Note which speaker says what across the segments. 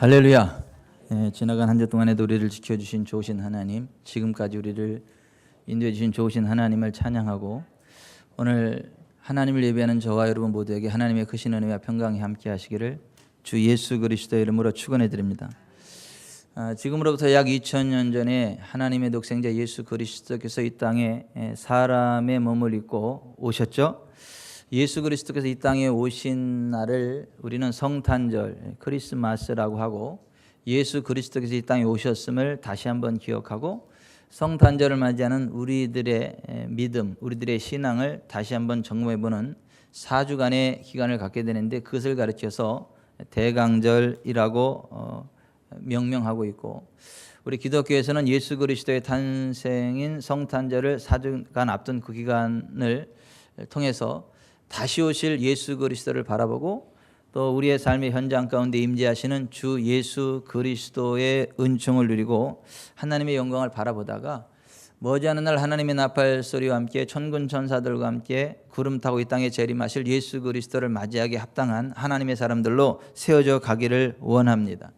Speaker 1: 할렐루야. 지나간 한 주 동안에도 우리를 지켜주신 좋으신 하나님, 지금까지 우리를 인도해 주신 좋으신 하나님을 찬양하고, 오늘 하나님을 예배하는 저와 여러분 모두에게 하나님의 크신 은혜와 평강이 함께 하시기를 주 예수 그리스도의 이름으로 축원해 드립니다. 지금으로부터 약 2000년 전에 하나님의 독생자 예수 그리스도께서 이 땅에 사람의 몸을 입고 오셨죠. 예수 그리스도께서 이 땅에 오신 날을 우리는 성탄절, 크리스마스라고 하고, 예수 그리스도께서 이 땅에 오셨음을 다시 한번 기억하고, 성탄절을 맞이하는 우리들의 믿음, 우리들의 신앙을 다시 한번 점검해보는 4주간의 기간을 갖게 되는데, 그것을 가르쳐서 대강절이라고 명명하고 있고, 우리 기독교에서는 예수 그리스도의 탄생인 성탄절을 4주간 앞둔 그 기간을 통해서 다시 오실 예수 그리스도를 바라보고, 또 우리의 삶의 현장 가운데 임재하시는 주 예수 그리스도의 은총을 누리고 하나님의 영광을 바라보다가, 머지않은 날 하나님의 나팔 소리와 함께 천군 천사들과 함께 구름 타고 이 땅에 재림하실 예수 그리스도를 맞이하기 합당한 하나님의 사람들로 세워져 가기를 원합니다.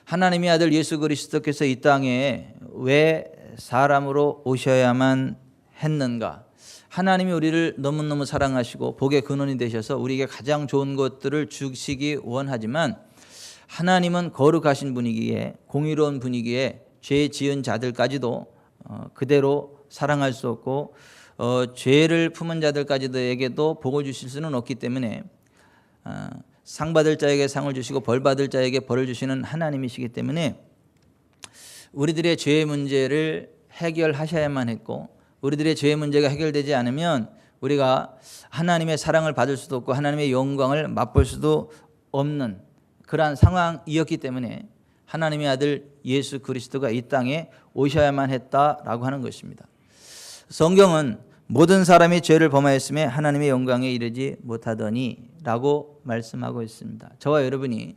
Speaker 1: 하나님의 아들 예수 그리스도께서 이 땅에 왜 사람으로 오셔야만 했는가? 하나님이 우리를 너무너무 사랑하시고 복의 근원이 되셔서 우리에게 가장 좋은 것들을 주시기 원하지만, 하나님은 거룩하신 분이기에, 공의로운 분이기에 죄 지은 자들까지도 그대로 사랑할 수 없고, 죄를 품은 자들까지도에게도 복을 주실 수는 없기 때문에, 상 받을 자에게 상을 주시고 벌 받을 자에게 벌을 주시는 하나님이시기 때문에 우리들의 죄의 문제를 해결하셔야만 했고, 우리들의 죄의 문제가 해결되지 않으면 우리가 하나님의 사랑을 받을 수도 없고 하나님의 영광을 맛볼 수도 없는 그러한 상황이었기 때문에 하나님의 아들 예수 그리스도가 이 땅에 오셔야만 했다라고 하는 것입니다. 성경은 모든 사람이 죄를 범하였음에 하나님의 영광에 이르지 못하더니 라고 말씀하고 있습니다. 저와 여러분이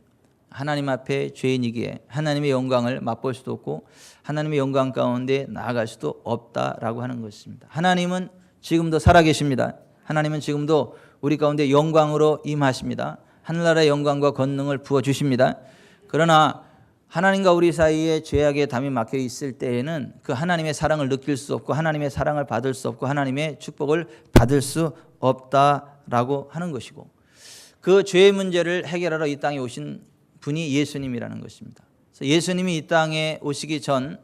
Speaker 1: 하나님 앞에 죄인이기에 하나님의 영광을 맛볼 수도 없고 하나님의 영광 가운데 나아갈 수도 없다라고 하는 것입니다. 하나님은 지금도 살아계십니다. 하나님은 지금도 우리 가운데 영광으로 임하십니다. 하늘나라의 영광과 권능을 부어주십니다. 그러나 하나님과 우리 사이에 죄악의 담이 막혀 있을 때에는 그 하나님의 사랑을 느낄 수 없고 하나님의 사랑을 받을 수 없고 하나님의 축복을 받을 수 없다라고 하는 것이고, 그 죄의 문제를 해결하러 이 땅에 오신 분이 예수님이라는 것입니다. 그래서 예수님이 이 땅에 오시기 전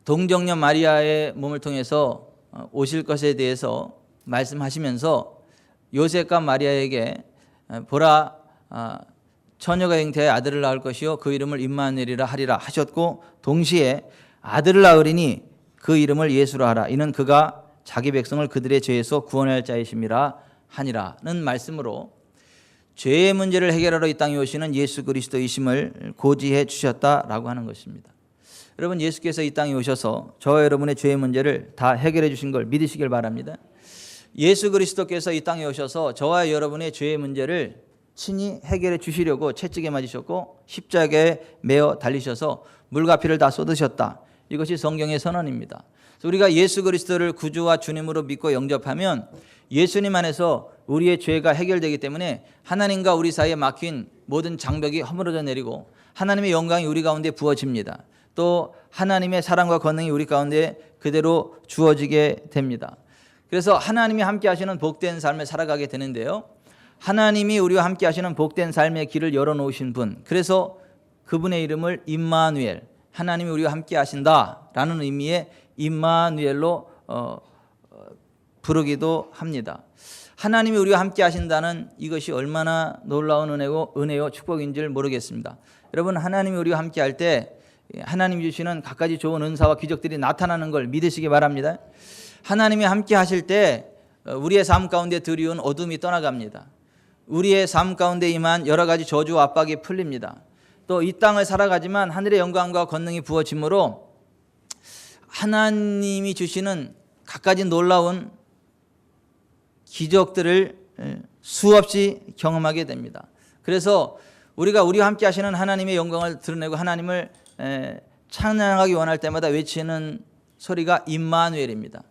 Speaker 1: 동정녀 마리아의 몸을 통해서 오실 것에 대해서 말씀하시면서 요셉과 마리아에게 보라, 처녀가 잉태하여 아들을 낳을 것이요 그 이름을 임마누엘이라 하리라 하셨고, 동시에 아들을 낳으리니 그 이름을 예수라 하라. 이는 그가 자기 백성을 그들의 죄에서 구원할 자이심이라 하니라는 말씀으로 죄의 문제를 해결하러 이 땅에 오시는 예수 그리스도이심을 고지해 주셨다라고 하는 것입니다. 여러분, 예수께서 이 땅에 오셔서 저와 여러분의 죄의 문제를 다 해결해 주신 걸 믿으시길 바랍니다. 예수 그리스도께서 이 땅에 오셔서 저와 여러분의 죄의 문제를 친히 해결해 주시려고 채찍에 맞으셨고 십자가에 매어 달리셔서 물과 피를 다 쏟으셨다. 이것이 성경의 선언입니다. 우리가 예수 그리스도를 구주와 주님으로 믿고 영접하면 예수님 안에서 우리의 죄가 해결되기 때문에 하나님과 우리 사이에 막힌 모든 장벽이 허물어져 내리고 하나님의 영광이 우리 가운데 부어집니다. 또 하나님의 사랑과 권능이 우리 가운데 그대로 주어지게 됩니다. 그래서 하나님이 함께 하시는 복된 삶을 살아가게 되는데요, 하나님이 우리와 함께 하시는 복된 삶의 길을 열어놓으신 분, 그래서 그분의 이름을 임마누엘, 하나님이 우리와 함께 하신다라는 의미의 임마누엘로 부르기도 합니다. 하나님이 우리와 함께 하신다는 이것이 얼마나 놀라운 은혜요 축복인지를 모르겠습니다. 여러분, 하나님이 우리와 함께 할 때 하나님이 주시는 갖가지 좋은 은사와 기적들이 나타나는 걸 믿으시기 바랍니다. 하나님이 함께 하실 때 우리의 삶 가운데 드리운 어둠이 떠나갑니다. 우리의 삶 가운데 임한 여러 가지 저주와 압박이 풀립니다. 또 이 땅을 살아가지만 하늘의 영광과 권능이 부어짐으로 하나님이 주시는 갖가지 놀라운 기적들을 수없이 경험하게 됩니다. 그래서 우리와 함께 하시는 하나님의 영광을 드러내고 하나님을 찬양하기 원할 때마다 외치는 소리가 임마누엘입니다.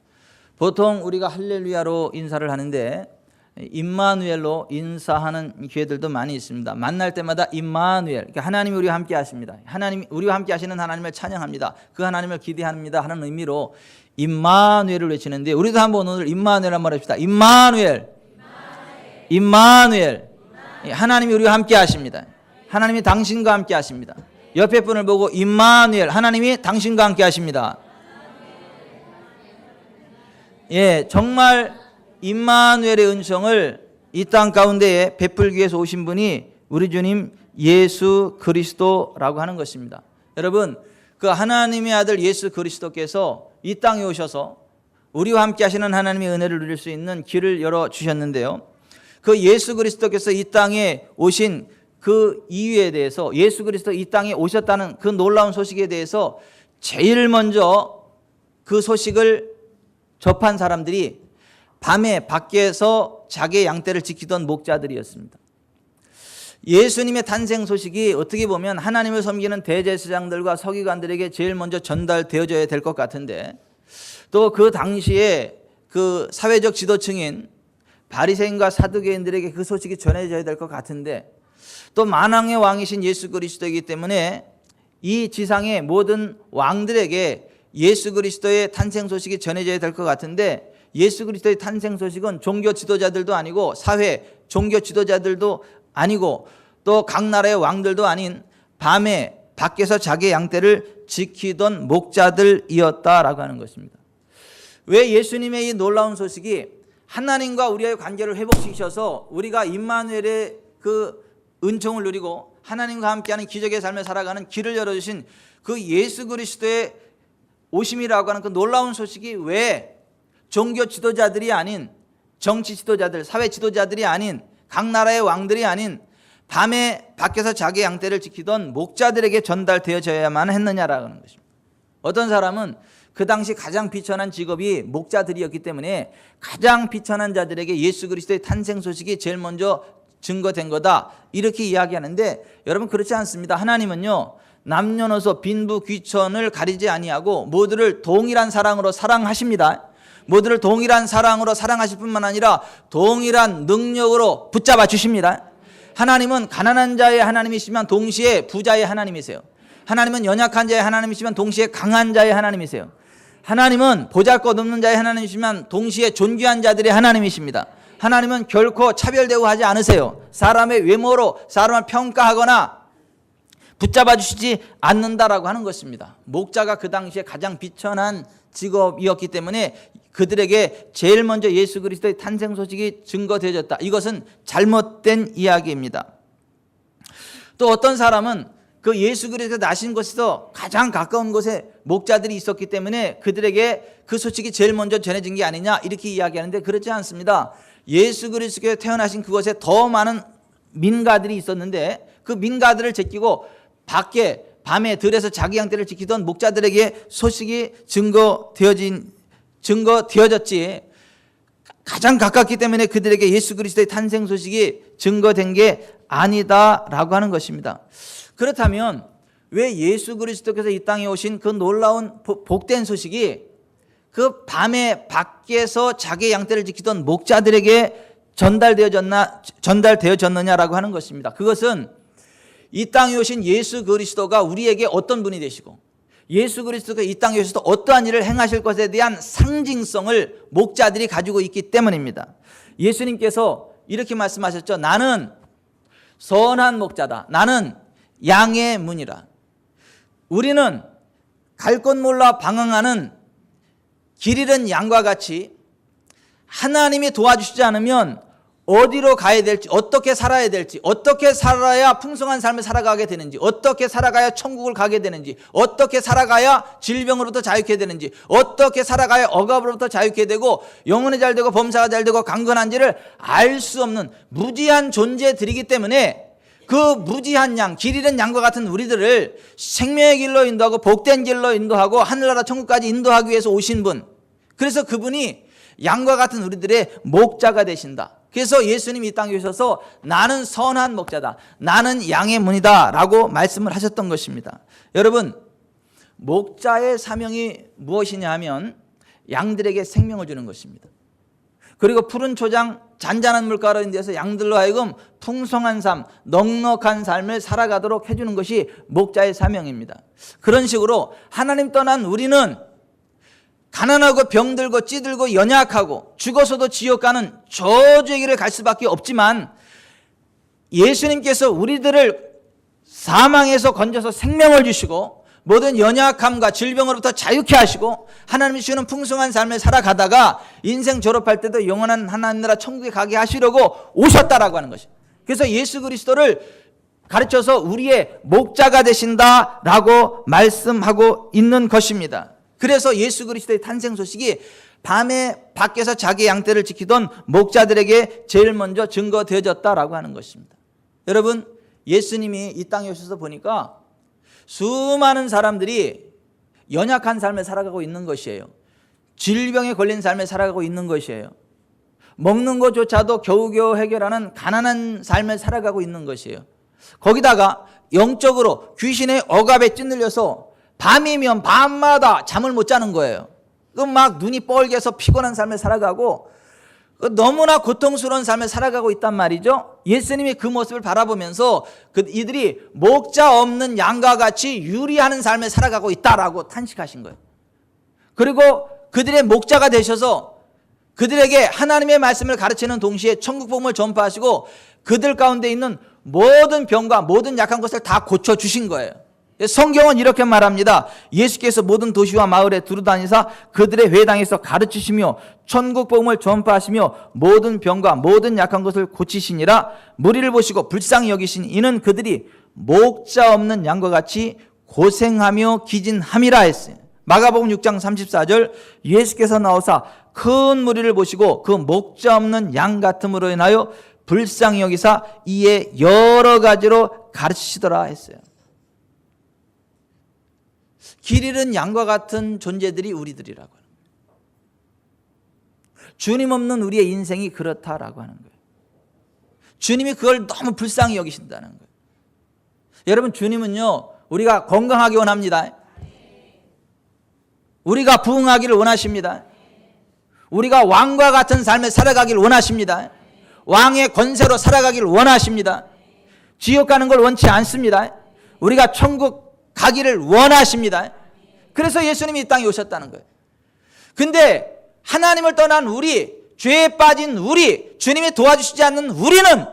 Speaker 1: 보통 우리가 할렐루야로 인사를 하는데 임마누엘로 인사하는 기회들도 많이 있습니다. 만날 때마다 임마누엘, 그러니까 하나님이 우리와 함께 하십니다. 하나님이 우리와 함께 하시는 하나님을 찬양합니다. 그 하나님을 기대합니다 하는 의미로 임마누엘을 외치는데, 우리도 한번 오늘 임마누엘 한번 합시다. 임마누엘, 임마누엘. 하나님이 우리와 함께 하십니다. 하나님이 당신과 함께 하십니다. 옆에 분을 보고 임마누엘, 하나님이 당신과 함께 하십니다. 예, 정말 임마누엘의 은총을 이 땅 가운데에 베풀기 위해서 오신 분이 우리 주님 예수 그리스도라고 하는 것입니다. 여러분, 그 하나님의 아들 예수 그리스도께서 이 땅에 오셔서 우리와 함께 하시는 하나님의 은혜를 누릴 수 있는 길을 열어주셨는데요, 그 예수 그리스도께서 이 땅에 오신 그 이유에 대해서, 예수 그리스도 이 땅에 오셨다는 그 놀라운 소식에 대해서 제일 먼저 그 소식을 접한 사람들이 밤에 밖에서 자기의 양떼를 지키던 목자들이었습니다. 예수님의 탄생 소식이 어떻게 보면 하나님을 섬기는 대제사장들과 서기관들에게 제일 먼저 전달되어져야 될 것 같은데, 또 그 당시에 그 사회적 지도층인 바리새인과 사두개인들에게 그 소식이 전해져야 될 것 같은데, 또 만왕의 왕이신 예수 그리스도이기 때문에 이 지상의 모든 왕들에게 예수 그리스도의 탄생 소식이 전해져야 될 것 같은데, 예수 그리스도의 탄생 소식은 종교 지도자들도 아니고 사회 종교 지도자들도 아니고 또 각 나라의 왕들도 아닌 밤에 밖에서 자기의 양떼를 지키던 목자들이었다라고 하는 것입니다. 왜 예수님의 이 놀라운 소식이 하나님과 우리의 관계를 회복시키셔서 우리가 임마누엘의 그 은총을 누리고 하나님과 함께하는 기적의 삶을 살아가는 길을 열어주신 그 예수 그리스도의 오심이라고 하는 그 놀라운 소식이 왜 종교 지도자들이 아닌, 정치 지도자들, 사회 지도자들이 아닌, 각 나라의 왕들이 아닌 밤에 밖에서 자기 양떼를 지키던 목자들에게 전달되어져야만 했느냐라고 하는 것입니다. 어떤 사람은 그 당시 가장 비천한 직업이 목자들이었기 때문에 가장 비천한 자들에게 예수 그리스도의 탄생 소식이 제일 먼저 증거된 거다, 이렇게 이야기하는데, 여러분 그렇지 않습니다. 하나님은요, 남녀노소 빈부 귀천을 가리지 아니하고 모두를 동일한 사랑으로 사랑하십니다. 모두를 동일한 사랑으로 사랑하실 뿐만 아니라 동일한 능력으로 붙잡아 주십니다. 하나님은 가난한 자의 하나님이시면 동시에 부자의 하나님이세요. 하나님은 연약한 자의 하나님이시면 동시에 강한 자의 하나님이세요. 하나님은 보잘것없는 자의 하나님이시면 동시에 존귀한 자들의 하나님이십니다. 하나님은 결코 차별되고 하지 않으세요. 사람의 외모로 사람을 평가하거나 붙잡아 주시지 않는다라고 하는 것입니다. 목자가 그 당시에 가장 비천한 직업이었기 때문에 그들에게 제일 먼저 예수 그리스도의 탄생 소식이 증거되어졌다. 이것은 잘못된 이야기입니다. 또 어떤 사람은 그 예수 그리스도 나신 곳에서 가장 가까운 곳에 목자들이 있었기 때문에 그들에게 그 소식이 제일 먼저 전해진 게 아니냐, 이렇게 이야기하는데 그렇지 않습니다. 예수 그리스도께서 태어나신 그곳에 더 많은 민가들이 있었는데 그 민가들을 제끼고 밖에 밤에 들에서 자기 양떼를 지키던 목자들에게 소식이 증거되어졌지, 가장 가깝기 때문에 그들에게 예수 그리스도의 탄생 소식이 증거된 게 아니다라고 하는 것입니다. 그렇다면 왜 예수 그리스도께서 이 땅에 오신 그 놀라운 복된 소식이 그 밤에 밖에서 자기 양떼를 지키던 목자들에게 전달되어졌느냐라고 하는 것입니다. 그것은 이 땅에 오신 예수 그리스도가 우리에게 어떤 분이 되시고 예수 그리스도가 이 땅에 오셔서 어떠한 일을 행하실 것에 대한 상징성을 목자들이 가지고 있기 때문입니다. 예수님께서 이렇게 말씀하셨죠. 나는 선한 목자다. 나는 양의 문이라. 우리는 갈 곳 몰라 방황하는 길 잃은 양과 같이 하나님이 도와주시지 않으면 어디로 가야 될지, 어떻게 살아야 될지, 어떻게 살아야 풍성한 삶을 살아가게 되는지, 어떻게 살아가야 천국을 가게 되는지, 어떻게 살아가야 질병으로부터 자유케 되는지, 어떻게 살아가야 억압으로부터 자유케 되고 영혼이 잘 되고 범사가 잘 되고 강건한지를 알 수 없는 무지한 존재들이기 때문에 그 무지한 양, 길 잃은 양과 같은 우리들을 생명의 길로 인도하고 복된 길로 인도하고 하늘나라 천국까지 인도하기 위해서 오신 분, 그래서 그분이 양과 같은 우리들의 목자가 되신다. 그래서 예수님이 이 땅에 오셔서 나는 선한 목자다, 나는 양의 문이다 라고 말씀을 하셨던 것입니다. 여러분, 목자의 사명이 무엇이냐 하면 양들에게 생명을 주는 것입니다. 그리고 푸른 초장 잔잔한 물가로 인해서 양들로 하여금 풍성한 삶, 넉넉한 삶을 살아가도록 해주는 것이 목자의 사명입니다. 그런 식으로 하나님 떠난 우리는 가난하고 병들고 찌들고 연약하고 죽어서도 지옥 가는 저주의 길을 갈 수밖에 없지만, 예수님께서 우리들을 사망에서 건져서 생명을 주시고 모든 연약함과 질병으로부터 자유케 하시고 하나님이 주시는 풍성한 삶을 살아가다가 인생 졸업할 때도 영원한 하나님 나라 천국에 가게 하시려고 오셨다라고 하는 것이에요. 그래서 예수 그리스도를 가르쳐서 우리의 목자가 되신다라고 말씀하고 있는 것입니다. 그래서 예수 그리스도의 탄생 소식이 밤에 밖에서 자기 양떼를 지키던 목자들에게 제일 먼저 증거되어졌다라고 하는 것입니다. 여러분, 예수님이 이 땅에 오셔서 보니까 수많은 사람들이 연약한 삶을 살아가고 있는 것이에요. 질병에 걸린 삶을 살아가고 있는 것이에요. 먹는 것조차도 겨우겨우 해결하는 가난한 삶을 살아가고 있는 것이에요. 거기다가 영적으로 귀신의 억압에 찌들려서 밤이면 밤마다 잠을 못 자는 거예요. 막 눈이 뻘개서 피곤한 삶을 살아가고 너무나 고통스러운 삶을 살아가고 있단 말이죠. 예수님이 그 모습을 바라보면서 이들이 목자 없는 양과 같이 유리하는 삶을 살아가고 있다라고 탄식하신 거예요. 그리고 그들의 목자가 되셔서 그들에게 하나님의 말씀을 가르치는 동시에 천국 복음을 전파하시고 그들 가운데 있는 모든 병과 모든 약한 것을 다 고쳐주신 거예요. 성경은 이렇게 말합니다. 예수께서 모든 도시와 마을에 두루다니사 그들의 회당에서 가르치시며 천국 복음을 전파하시며 모든 병과 모든 약한 것을 고치시니라. 무리를 보시고 불쌍히 여기신 이는 그들이 목자 없는 양과 같이 고생하며 기진함이라 했어요. 마가복음 6장 34절 예수께서 나오사 큰 무리를 보시고 그 목자 없는 양 같음으로 인하여 불쌍히 여기사 이에 여러 가지로 가르치시더라 했어요. 길 잃은 양과 같은 존재들이 우리들이라고 하는 거예요. 주님 없는 우리의 인생이 그렇다라고 하는 거예요. 주님이 그걸 너무 불쌍히 여기신다는 거예요. 여러분, 주님은요, 우리가 건강하기 원합니다. 우리가 부흥하기를 원하십니다. 우리가 왕과 같은 삶을 살아가기를 원하십니다. 왕의 권세로 살아가기를 원하십니다. 지옥 가는 걸 원치 않습니다. 우리가 천국 가기를 원하십니다. 그래서 예수님이 이 땅에 오셨다는 거예요. 근데 하나님을 떠난 우리, 죄에 빠진 우리, 주님이 도와주시지 않는 우리는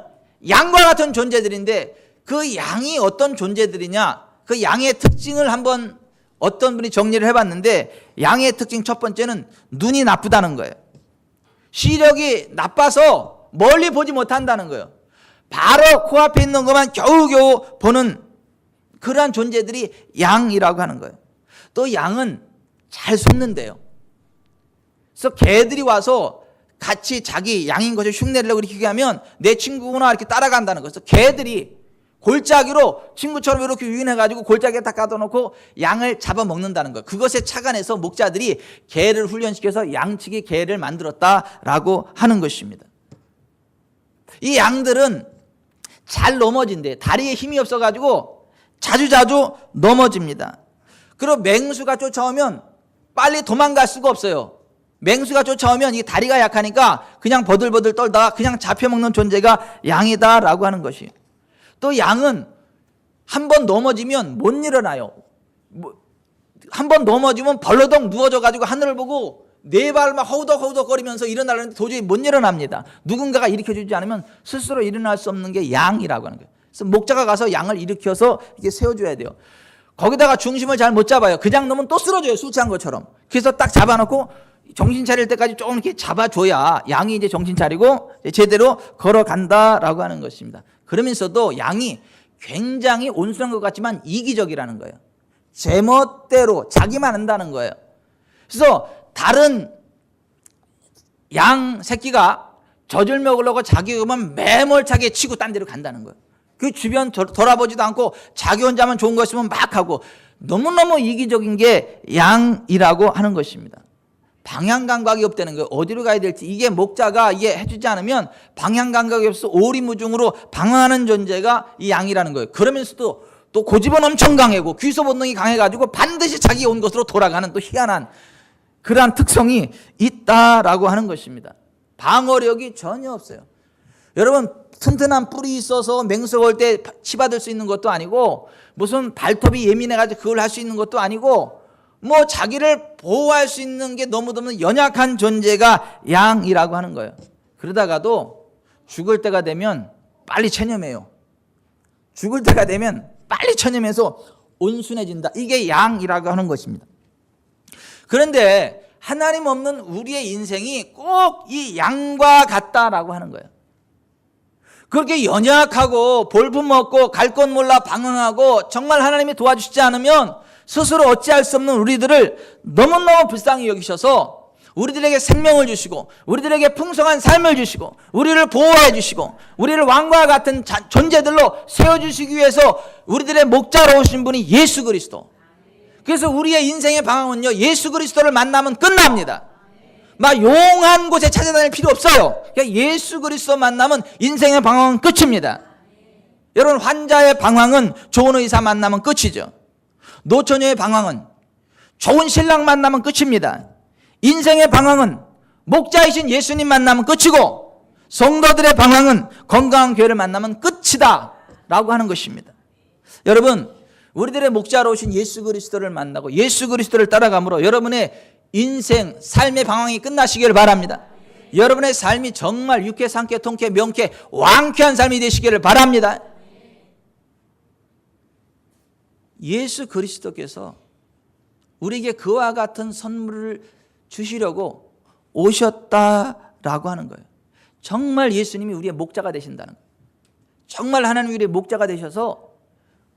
Speaker 1: 양과 같은 존재들인데, 그 양이 어떤 존재들이냐, 그 양의 특징을 한번 어떤 분이 정리를 해봤는데, 양의 특징 첫 번째는 눈이 나쁘다는 거예요. 시력이 나빠서 멀리 보지 못한다는 거예요. 바로 코앞에 있는 것만 겨우겨우 보는 그러한 존재들이 양이라고 하는 거예요. 또 양은 잘 숨는데요. 그래서 개들이 와서 같이 자기 양인 것을 흉내내려고 이렇게 하면 내 친구구나 이렇게 따라간다는 거예요. 그래서 개들이 골짜기로 친구처럼 이렇게 유인해가지고 골짜기에 딱 가둬놓고 양을 잡아먹는다는 거예요. 그것에 착안해서 목자들이 개를 훈련시켜서 양치기 개를 만들었다라고 하는 것입니다. 이 양들은 잘 넘어진대. 다리에 힘이 없어가지고 자주자주 넘어집니다. 그리고 맹수가 쫓아오면 빨리 도망갈 수가 없어요. 맹수가 쫓아오면 이 다리가 약하니까 그냥 버들버들 떨다가 그냥 잡혀먹는 존재가 양이다라고 하는 것이에요. 또 양은 한 번 넘어지면 못 일어나요. 한 번 넘어지면 벌러덩 누워져가지고 하늘을 보고 네 발만 허우덕허우덕거리면서 일어나려는데 도저히 못 일어납니다. 누군가가 일으켜주지 않으면 스스로 일어날 수 없는 게 양이라고 하는 거예요. 그래서 목자가 가서 양을 일으켜서 이게 세워줘야 돼요. 거기다가 중심을 잘 못 잡아요. 그냥 놓으면 또 쓰러져요. 술 취한 것처럼. 그래서 딱 잡아놓고 정신 차릴 때까지 조금 이렇게 잡아줘야 양이 이제 정신 차리고 제대로 걸어간다라고 하는 것입니다. 그러면서도 양이 굉장히 온순한 것 같지만 이기적이라는 거예요. 제멋대로 자기만 한다는 거예요. 그래서 다른 양 새끼가 젖을 먹으려고 자기 그만 매몰차게 치고 딴 데로 간다는 거예요. 그 주변 돌아보지도 않고 자기 혼자만 좋은 거 있으면 막 하고 너무너무 이기적인 게 양이라고 하는 것입니다. 방향 감각이 없다는 거예요. 어디로 가야 될지 이게 목자가 이게 해주지 않으면 방향 감각이 없어 오리무중으로 방황하는 존재가 이 양이라는 거예요. 그러면서도 또 고집은 엄청 강하고 귀소 본능이 강해가지고 반드시 자기 온 곳으로 돌아가는 또 희한한 그러한 특성이 있다라고 하는 것입니다. 방어력이 전혀 없어요. 여러분, 튼튼한 뿔이 있어서 맹수가 올 때 치받을 수 있는 것도 아니고, 무슨 발톱이 예민해가지고 그걸 할 수 있는 것도 아니고, 뭐 자기를 보호할 수 있는 게 너무너무 연약한 존재가 양이라고 하는 거예요. 그러다가도 죽을 때가 되면 빨리 체념해요. 죽을 때가 되면 빨리 체념해서 온순해진다. 이게 양이라고 하는 것입니다. 그런데 하나님 없는 우리의 인생이 꼭 이 양과 같다라고 하는 거예요. 그렇게 연약하고 볼품없고 갈 것 몰라 방황하고 정말 하나님이 도와주시지 않으면 스스로 어찌할 수 없는 우리들을 너무너무 불쌍히 여기셔서 우리들에게 생명을 주시고 우리들에게 풍성한 삶을 주시고 우리를 보호해 주시고 우리를 왕과 같은 존재들로 세워주시기 위해서 우리들의 목자로 오신 분이 예수 그리스도. 그래서 우리의 인생의 방황은요, 예수 그리스도를 만나면 끝납니다. 막 용한 곳에 찾아다닐 필요 없어요. 그러니까 예수 그리스도 만나면 인생의 방황은 끝입니다. 여러분, 환자의 방황은 좋은 의사 만나면 끝이죠. 노처녀의 방황은 좋은 신랑 만나면 끝입니다. 인생의 방황은 목자이신 예수님 만나면 끝이고, 성도들의 방황은 건강한 교회를 만나면 끝이다 라고 하는 것입니다. 여러분, 우리들의 목자로 오신 예수 그리스도를 만나고 예수 그리스도를 따라감으로 여러분의 인생, 삶의 방황이 끝나시기를 바랍니다. 여러분의 삶이 정말 유쾌, 상쾌, 통쾌, 명쾌, 왕쾌한 삶이 되시기를 바랍니다. 예수 그리스도께서 우리에게 그와 같은 선물을 주시려고 오셨다라고 하는 거예요. 정말 예수님이 우리의 목자가 되신다는 거예요. 정말 하나님이 우리의 목자가 되셔서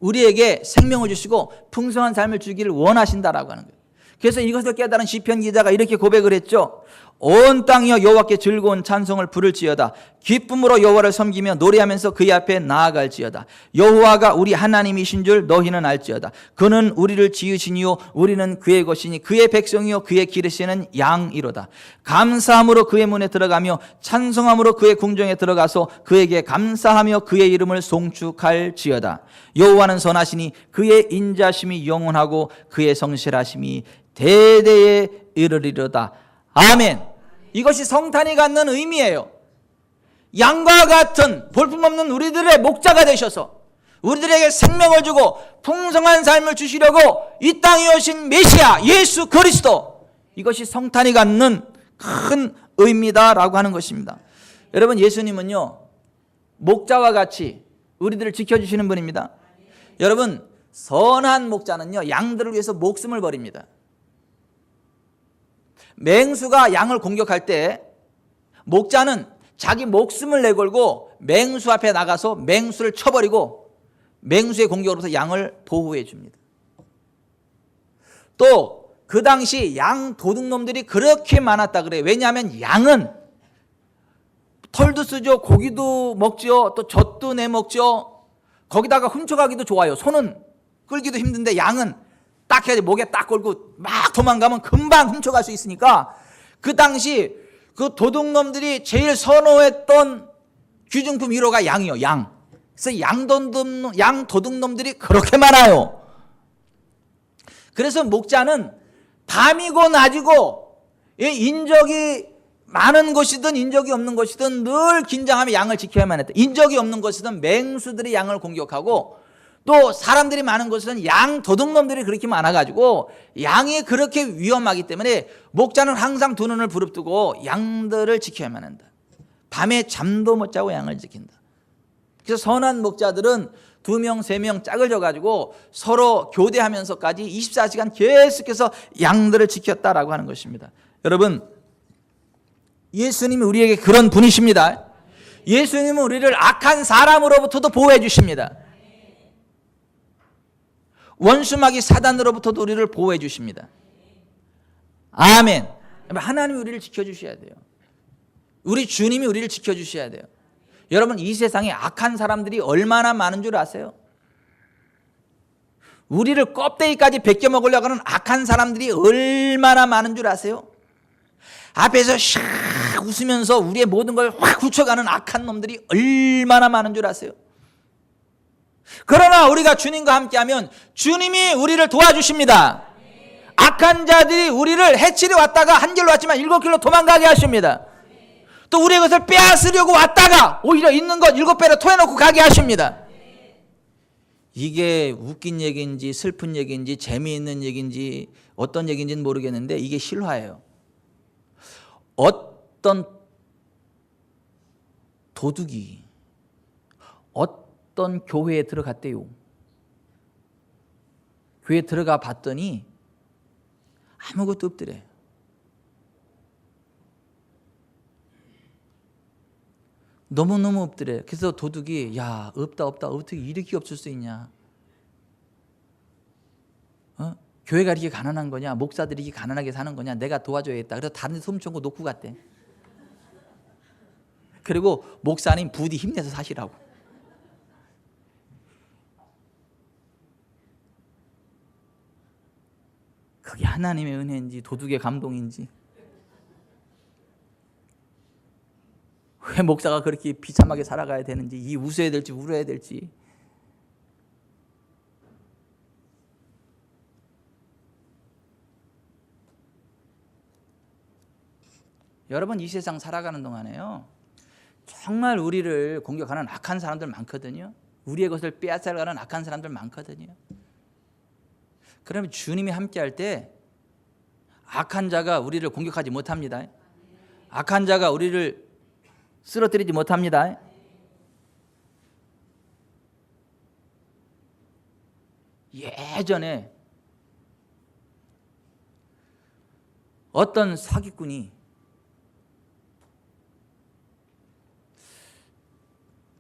Speaker 1: 우리에게 생명을 주시고 풍성한 삶을 주기를 원하신다라고 하는 거예요. 그래서 이것을 깨달은 시편 기자가 이렇게 고백을 했죠. 온 땅이여 여호와께 즐거운 찬송을 부를지어다. 기쁨으로 여호와를 섬기며 노래하면서 그의 앞에 나아갈지어다. 여호와가 우리 하나님이신 줄 너희는 알지어다. 그는 우리를 지으시니요 우리는 그의 것이니 그의 백성이요 그의 기르시는 양이로다. 감사함으로 그의 문에 들어가며 찬송함으로 그의 궁정에 들어가서 그에게 감사하며 그의 이름을 송축할지어다. 여호와는 선하시니 그의 인자심이 영원하고 그의 성실하심이 대대에 이르리로다. 아멘. 이것이 성탄이 갖는 의미예요. 양과 같은 볼품없는 우리들의 목자가 되셔서 우리들에게 생명을 주고 풍성한 삶을 주시려고 이 땅에 오신 메시아 예수 그리스도, 이것이 성탄이 갖는 큰 의미다라고 하는 것입니다. 여러분, 예수님은요 목자와 같이 우리들을 지켜주시는 분입니다. 여러분, 선한 목자는요 양들을 위해서 목숨을 버립니다. 맹수가 양을 공격할 때 목자는 자기 목숨을 내걸고 맹수 앞에 나가서 맹수를 쳐버리고 맹수의 공격으로부터 양을 보호해 줍니다. 또 그 당시 양 도둑놈들이 그렇게 많았다 그래요. 왜냐하면 양은 털도 쓰죠, 고기도 먹죠, 또 젖도 내먹죠. 거기다가 훔쳐가기도 좋아요. 소는 끌기도 힘든데 양은 딱 해야지, 목에 딱 걸고 막 도망가면 금방 훔쳐갈 수 있으니까 그 당시 그 도둑놈들이 제일 선호했던 귀중품 1호가 양이요, 양. 그래서 양 도둑놈들이 그렇게 많아요. 그래서 목자는 밤이고 낮이고 인적이 많은 것이든 인적이 없는 것이든 늘 긴장하며 양을 지켜야만 했다. 인적이 없는 것이든 맹수들이 양을 공격하고 또 사람들이 많은 곳은 양 도둑놈들이 그렇게 많아가지고 양이 그렇게 위험하기 때문에 목자는 항상 두 눈을 부릅뜨고 양들을 지켜야만 한다. 밤에 잠도 못 자고 양을 지킨다. 그래서 선한 목자들은 2명, 3명 짝을 져가지고 서로 교대하면서까지 24시간 계속해서 양들을 지켰다라고 하는 것입니다. 여러분, 예수님이 우리에게 그런 분이십니다. 예수님은 우리를 악한 사람으로부터도 보호해 주십니다. 원수마귀 사단으로부터도 우리를 보호해 주십니다. 아멘. 하나님이 우리를 지켜주셔야 돼요. 우리 주님이 우리를 지켜주셔야 돼요. 여러분, 이 세상에 악한 사람들이 얼마나 많은 줄 아세요? 우리를 껍데기까지 벗겨 먹으려고 하는 악한 사람들이 얼마나 많은 줄 아세요? 앞에서 샥 웃으면서 우리의 모든 걸 확 훔쳐가는 악한 놈들이 얼마나 많은 줄 아세요? 그러나 우리가 주님과 함께하면 주님이 우리를 도와주십니다. 악한 자들이 우리를 해치려 왔다가 한 길로 왔지만 7길로 도망가게 하십니다. 또 우리의 것을 빼앗으려고 왔다가 오히려 있는 것 7배로 토해놓고 가게 하십니다. 이게 웃긴 얘기인지 슬픈 얘기인지 재미있는 얘기인지 어떤 얘기인지는 모르겠는데 이게 실화예요. 어떤 도둑이 어떤 교회에 들어갔대요. 교회에 들어가 봤더니 아무것도 없더래. 너무너무 없더래. 그래서 도둑이 야 없다 어떻게 이렇게 없을 수 있냐. 교회가 이렇게 가난한 거냐, 목사들이 이렇게 가난하게 사는 거냐, 내가 도와줘야겠다. 그래서 다른 데 소문쳐고 놓고 갔대. 그리고 목사님 부디 힘내서 사시라고. 그게 하나님의 은혜인지 도둑의 감동인지, 왜 목사가 그렇게 비참하게 살아가야 되는지, 이 웃어야 될지 울어야 될지. 여러분, 이 세상 살아가는 동안에요, 정말 우리를 공격하는 악한 사람들 많거든요. 우리의 것을 빼앗아가는 악한 사람들 많거든요. 그러면 주님이 함께할 때 악한 자가 우리를 공격하지 못합니다. 악한 자가 우리를 쓰러뜨리지 못합니다. 예전에 어떤 사기꾼이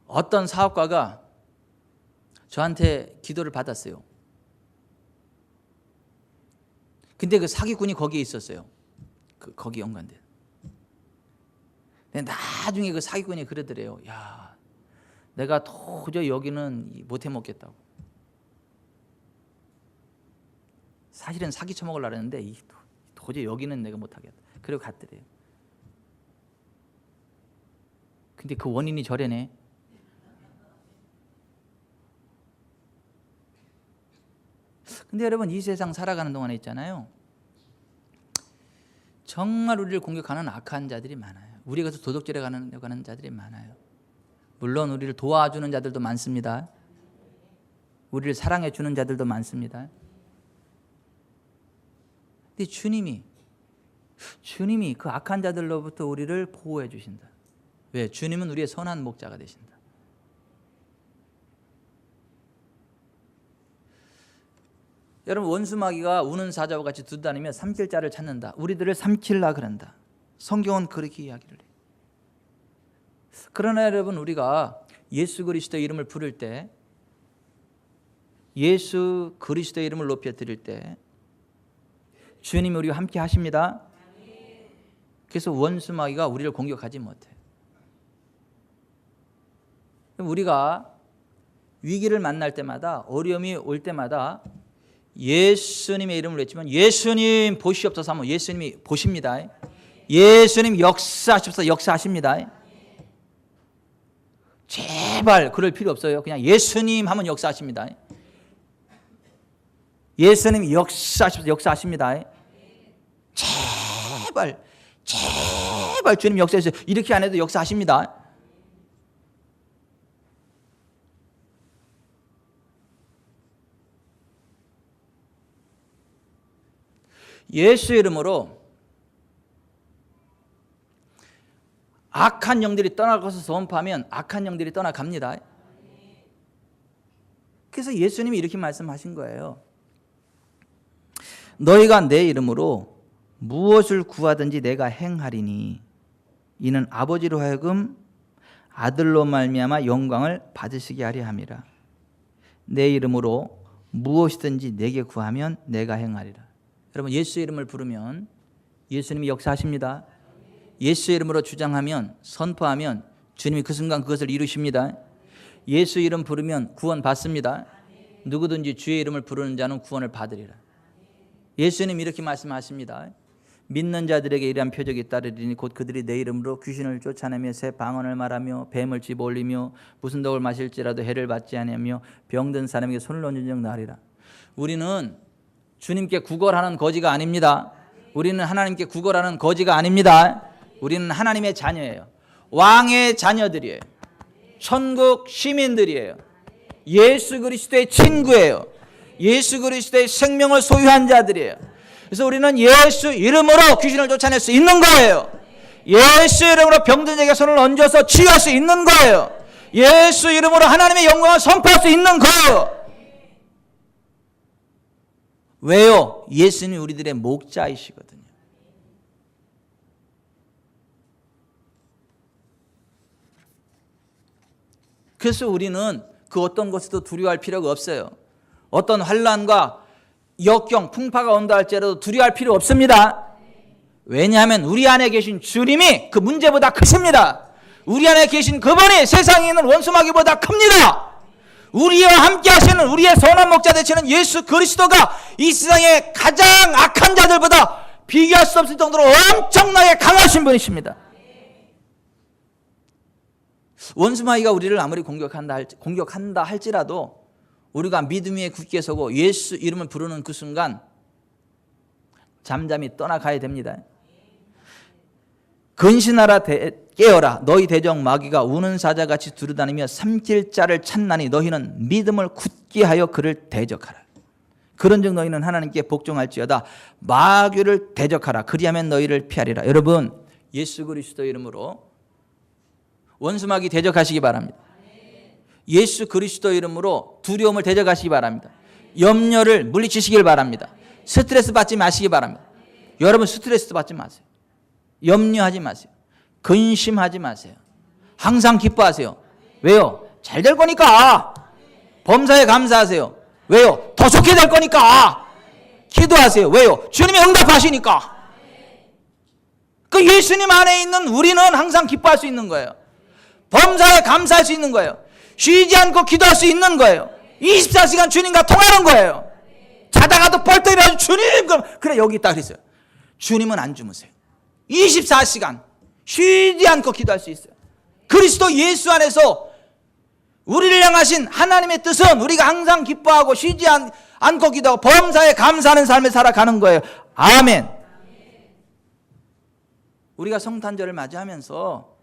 Speaker 1: 어떤 사업가가 저한테 기도를 받았어요. 근데 그 사기꾼이 거기에 있었어요. 거기 연관돼. 근데 나중에 그 사기꾼이 그러더래요. 야, 내가 도저히 여기는 못 해먹겠다고. 사실은 사기 쳐먹으려고 했는데 도저히 여기는 내가 못하겠다. 그리고 갔더래요. 근데 그 원인이 저래네. 근데 여러분, 이 세상 살아가는 동안에 있잖아요, 정말 우리를 공격하는 악한 자들이 많아요. 우리가 도둑질에 가는 자들이 많아요. 물론 우리를 도와주는 자들도 많습니다. 우리를 사랑해 주는 자들도 많습니다. 근데 주님이 그 악한 자들로부터 우리를 보호해 주신다. 왜? 주님은 우리의 선한 목자가 되신다. 여러분, 원수마귀가 우는 사자와 같이 두다니며 삼킬 자를 찾는다. 우리들을 삼킬라 그런다. 성경은 그렇게 이야기를 해요. 그러나 여러분, 우리가 예수 그리스도의 이름을 부를 때, 예수 그리스도의 이름을 높여 드릴 때 주님이 우리와 함께 하십니다. 그래서 원수마귀가 우리를 공격하지 못해요. 우리가 위기를 만날 때마다, 어려움이 올 때마다 예수님의 이름을 외치면 예수님 보시옵소서 하면 예수님이 보십니다. 예수님 역사하십소서 역사하십니다. 제발 그럴 필요 없어요. 그냥 예수님 하면 역사하십니다. 예수님 역사하십소서 역사하십니다. 제발 주님 역사하세요. 이렇게 안 해도 역사하십니다. 예수의 이름으로 악한 영들이 떠나가서 선포하면 악한 영들이 떠나갑니다. 그래서 예수님이 이렇게 말씀하신 거예요. 너희가 내 이름으로 무엇을 구하든지 내가 행하리니 이는 아버지로 하여금 아들로 말미암아 영광을 받으시게 하려 함이라. 내 이름으로 무엇이든지 내게 구하면 내가 행하리라. 여러분, 예수의 이름을 부르면 예수님이 역사하십니다. 예수의 이름으로 주장하면, 선포하면 주님이 그 순간 그것을 이루십니다. 예수 이름 부르면 구원 받습니다. 누구든지 주의 이름을 부르는 자는 구원을 받으리라. 예수님 이렇게 말씀하십니다. 믿는 자들에게 이러한 표적이 따르리니 곧 그들이 내 이름으로 귀신을 쫓아내며 새 방언을 말하며 뱀을 집어올리며 무슨 독을 마실지라도 해를 받지 아니하며 병든 사람에게 손을 얹은 적 나으리라. 우리는 주님께 구걸하는 거지가 아닙니다. 우리는 하나님께 구걸하는 거지가 아닙니다. 우리는 하나님의 자녀예요. 왕의 자녀들이에요. 천국 시민들이에요. 예수 그리스도의 친구예요. 예수 그리스도의 생명을 소유한 자들이에요. 그래서 우리는 예수 이름으로 귀신을 쫓아낼 수 있는 거예요. 예수 이름으로 병든 자에게 손을 얹어서 치유할 수 있는 거예요. 예수 이름으로 하나님의 영광을 선포할 수 있는 거예요. 왜요? 예수님이 우리들의 목자이시거든요. 그래서 우리는 그 어떤 것에도 두려워할 필요가 없어요. 어떤 환난과 역경, 풍파가 온다 할지라도 두려워할 필요 없습니다. 왜냐하면 우리 안에 계신 주님이 그 문제보다 크십니다. 우리 안에 계신 그분이 세상에 있는 원수마귀보다 큽니다. 우리와 함께 하시는 우리의 선한 목자 되시는 예수 그리스도가 이 세상의 가장 악한 자들보다 비교할 수 없을 정도로 엄청나게 강하신 분이십니다. 원수마귀가 우리를 아무리 공격한다 할지라도 우리가 믿음 위에 굳게 서고 예수 이름을 부르는 그 순간 잠잠히 떠나가야 됩니다. 근신하라 깨어라 너희 대적 마귀가 우는 사자같이 두루다니며 삼킬 자를 찾나니 너희는 믿음을 굳게 하여 그를 대적하라. 그런즉 너희는 하나님께 복종할지어다 마귀를 대적하라 그리하면 너희를 피하리라. 여러분 예수 그리스도 이름으로 원수마귀 대적하시기 바랍니다. 예수 그리스도 이름으로 두려움을 대적하시기 바랍니다. 염려를 물리치시길 바랍니다. 스트레스 받지 마시기 바랍니다. 여러분 스트레스 받지 마세요. 염려하지 마세요. 근심하지 마세요. 항상 기뻐하세요. 왜요? 잘 될 거니까. 범사에 감사하세요. 왜요? 더 좋게 될 거니까. 기도하세요. 왜요? 주님이 응답하시니까. 그 예수님 안에 있는 우리는 항상 기뻐할 수 있는 거예요. 범사에 감사할 수 있는 거예요. 쉬지 않고 기도할 수 있는 거예요. 24시간 주님과 통하는 거예요. 자다가도 벌떡 일어나서 주님 그래 여기 있다 그랬어요. 주님은 안 주무세요. 24시간 쉬지 않고 기도할 수 있어요. 그리스도 예수 안에서 우리를 향하신 하나님의 뜻은 우리가 항상 기뻐하고 쉬지 않고 기도하고 범사에 감사하는 삶을 살아가는 거예요. 아멘. 우리가 성탄절을 맞이하면서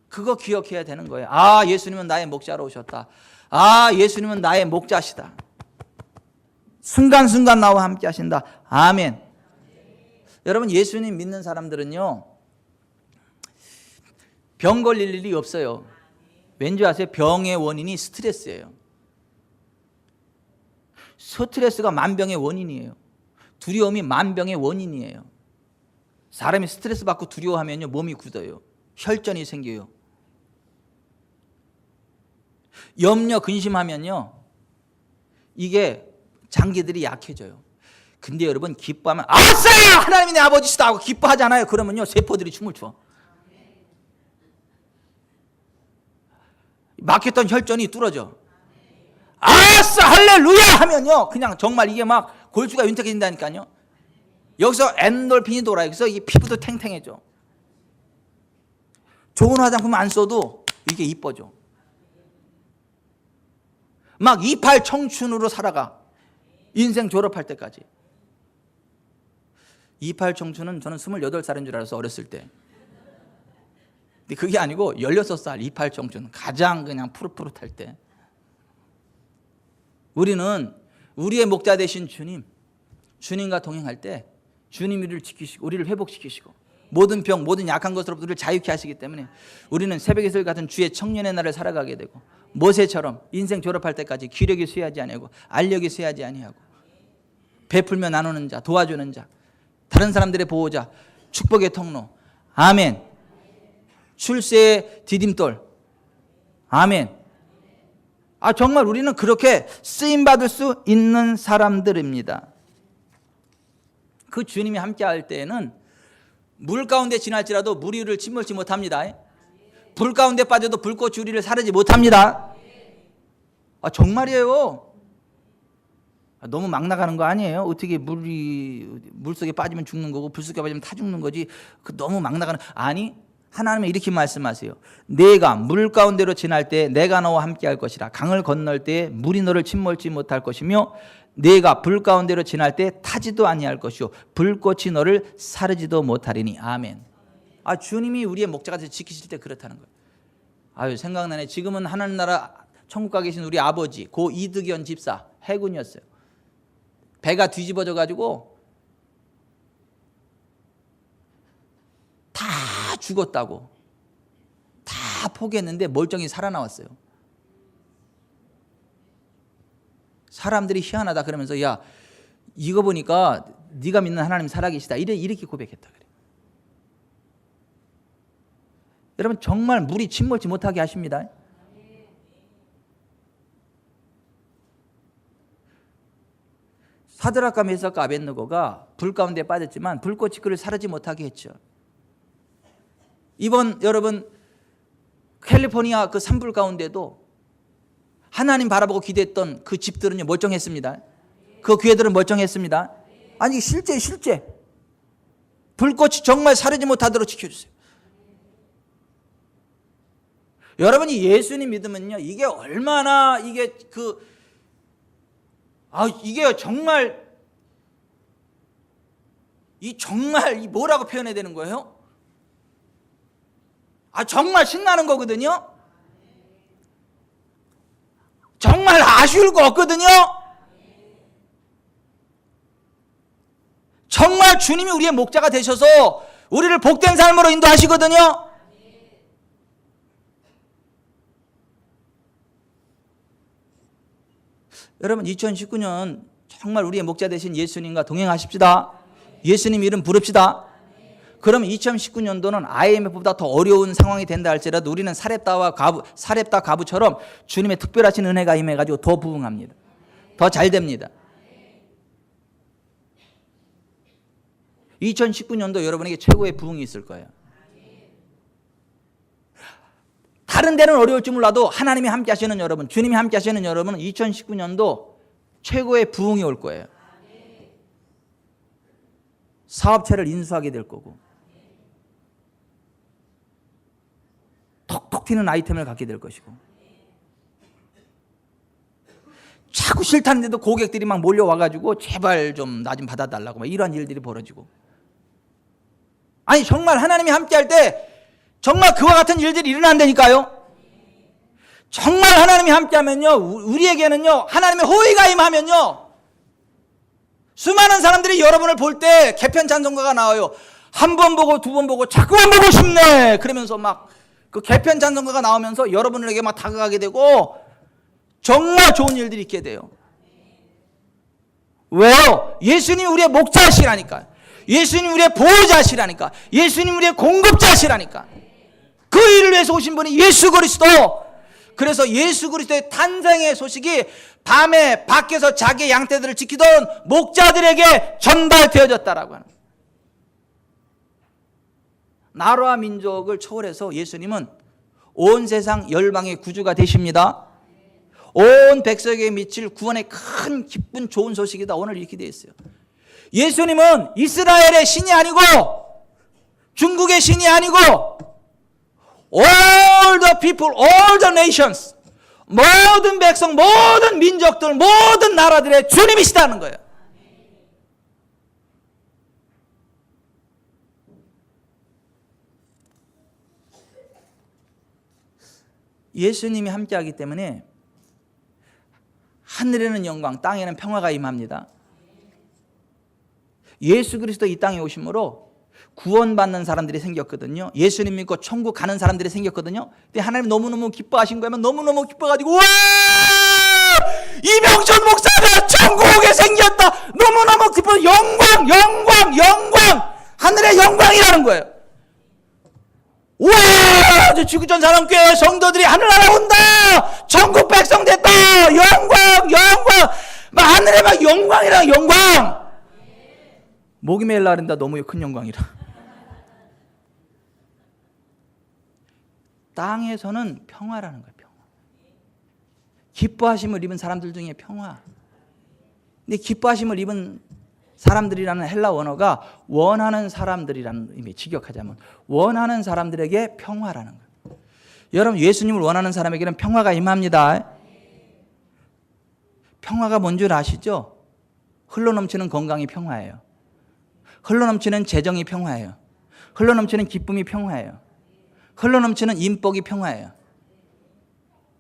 Speaker 1: 그거 기억해야 되는 거예요. 아, 예수님은 나의 목자로 오셨다. 아, 예수님은 나의 목자시다. 순간순간 나와 함께 하신다. 아멘. 여러분 예수님 믿는 사람들은요 병 걸릴 일이 없어요. 왠지 아세요? 병의 원인이 스트레스예요. 스트레스가 만병의 원인이에요. 두려움이 만병의 원인이에요. 사람이 스트레스 받고 두려워하면요 몸이 굳어요. 혈전이 생겨요. 염려 근심하면요 이게 장기들이 약해져요. 근데 여러분 기뻐하면 아싸 하나님이 내 아버지시다 하고 기뻐하잖아요. 그러면요 세포들이 춤을 춰. 막혔던 혈전이 뚫어져. 아싸 할렐루야 하면요 그냥 정말 이게 막 골수가 윤택해진다니까요. 여기서 엔돌핀이 돌아요. 그래서 이 피부도 탱탱해져. 좋은 화장품 안 써도 이게 이뻐져. 막 이팔 청춘으로 살아가. 인생 졸업할 때까지. 이팔 청춘은 저는 28살인 줄 알았어 어렸을 때. 근데 그게 아니고 16살 이팔 청춘 가장 그냥 푸릇푸릇할 때. 우리는 우리의 목자 되신 주님과 동행할 때 주님이 우리를 지키시고 우리를 회복시키시고 모든 병 모든 약한 것으로부터 우리를 자유케 하시기 때문에 우리는 새벽의 설 같은 주의 청년의 날을 살아가게 되고 모세처럼 인생 졸업할 때까지 기력이 쇠하지 아니하고 알력이 쇠하지 아니하고 베풀며 나누는 자 도와주는 자 다른 사람들의 보호자 축복의 통로 아멘. 출세의 디딤돌 아멘. 아 정말 우리는 그렇게 쓰임받을 수 있는 사람들입니다. 그 주님이 함께 할 때에는 물 가운데 지날지라도 물이 우리를 침몰치 못합니다. 불 가운데 빠져도 불꽃이 우리를 사르지 못합니다. 아 정말이에요. 너무 막 나가는 거 아니에요? 어떻게 물속에 빠지면 죽는 거고 불속에 빠지면 타 죽는 거지. 너무 막 나가는 아니 하나님은 이렇게 말씀하세요. 내가 물 가운데로 지날 때 내가 너와 함께 할 것이라. 강을 건널 때 물이 너를 침몰치 못할 것이며 내가 불 가운데로 지날 때 타지도 아니할 것이요 불꽃이 너를 사르지도 못하리니. 아멘. 주님이 우리의 목자가 돼서 지키실 때 그렇다는 거예요. 생각나네. 지금은 하나님 나라 천국 가 계신 우리 아버지 고 이득연 집사 해군이었어요. 배가 뒤집어져 가지고 다 죽었다고 다 포기했는데 멀쩡히 살아나왔어요. 사람들이 희한하다 그러면서 야 이거 보니까 네가 믿는 하나님 살아계시다 이렇게 고백했다 그래요. 여러분 정말 물이 침몰치 못하게 하십니다. 사드락과 메삭과 아벳느고가 불 가운데 빠졌지만 불꽃이 그를 사르지 못하게 했죠. 이번 여러분 캘리포니아 그 산불 가운데도 하나님 바라보고 기대했던 그 집들은요 멀쩡했습니다. 그 교회들은 멀쩡했습니다. 아니 실제 불꽃이 정말 사르지 못하도록 지켜주세요. 여러분이 예수님 믿으면요 이게 얼마나 이게 이게 정말 이 뭐라고 표현해야 되는 거예요? 정말 신나는 거거든요. 정말 아쉬울 거 없거든요. 정말 주님이 우리의 목자가 되셔서 우리를 복된 삶으로 인도하시거든요. 여러분 2019년 정말 우리의 목자 되신 예수님과 동행하십시다. 예수님 이름 부릅시다. 그러면 2019년도는 IMF보다 더 어려운 상황이 된다 할지라도 우리는 사렙다 과부처럼 주님의 특별하신 은혜가 임해가지고 더 부흥합니다. 더 잘 됩니다. 2019년도 여러분에게 최고의 부흥이 있을 거예요. 다른 데는 어려울지 몰라도 하나님이 함께 하시는 여러분, 주님이 함께 하시는 여러분은 2019년도 최고의 부흥이 올 거예요. 사업체를 인수하게 될 거고 톡톡 튀는 아이템을 갖게 될 것이고 자꾸 싫다는데도 고객들이 막 몰려와가지고 제발 좀 나 좀 받아달라고 막 이런 일들이 벌어지고 정말 하나님이 함께할 때 정말 그와 같은 일들이 일어난다니까요. 정말 하나님이 함께하면요 우리에게는요 하나님의 호의가 임하면요 수많은 사람들이 여러분을 볼 때 개편 찬송가가 나와요. 한 번 보고 두 번 보고 자꾸만 보고 싶네 그러면서 막 그 개편 찬송가가 나오면서 여러분에게 막 다가가게 되고 정말 좋은 일들이 있게 돼요. 왜요? 예수님이 우리의 목자시라니까. 예수님이 우리의 보호자시라니까. 예수님이 우리의 공급자시라니까. 그 일을 위해서 오신 분이 예수 그리스도. 그래서 예수 그리스도의 탄생의 소식이 밤에 밖에서 자기의 양떼들을 지키던 목자들에게 전달되어졌다라고 하는 거예요. 나라와 민족을 초월해서 예수님은 온 세상 열방의 구주가 되십니다. 온 백성에게 미칠 구원의 큰 기쁜 좋은 소식이다. 오늘 이렇게 되어 있어요. 예수님은 이스라엘의 신이 아니고 중국의 신이 아니고 all the people, all the nations, 모든 백성, 모든 민족들, 모든 나라들의 주님이시다는 거예요. 예수님이 함께하기 때문에 하늘에는 영광, 땅에는 평화가 임합니다. 예수 그리스도 이 땅에 오심으로 구원받는 사람들이 생겼거든요. 예수님 믿고 천국 가는 사람들이 생겼거든요. 근데 하나님 너무너무 기뻐하신 거면 너무너무 기뻐가지고 와! 이병천 목사가 천국에 생겼다. 너무너무 기뻐. 영광, 영광, 영광. 하늘의 영광이라는 거예요. 우와! 저 지구촌 사람교회 성도들이 하늘나라 온다! 천국 백성 됐다! 영광! 영광! 막 하늘에 막 영광이랑 영광! 목이 메일 날인다. 너무 큰 영광이라. 땅에서는 평화라는 거예요. 평화. 기뻐하심을 입은 사람들 중에 평화. 근데 기뻐하심을 입은 사람들이라는 헬라 원어가 원하는 사람들이라는 의미, 직역하자면 원하는 사람들에게 평화라는 거예요. 여러분 예수님을 원하는 사람에게는 평화가 임합니다. 평화가 뭔 줄 아시죠? 흘러넘치는 건강이 평화예요. 흘러넘치는 재정이 평화예요. 흘러넘치는 기쁨이 평화예요. 흘러넘치는 인복이 평화예요.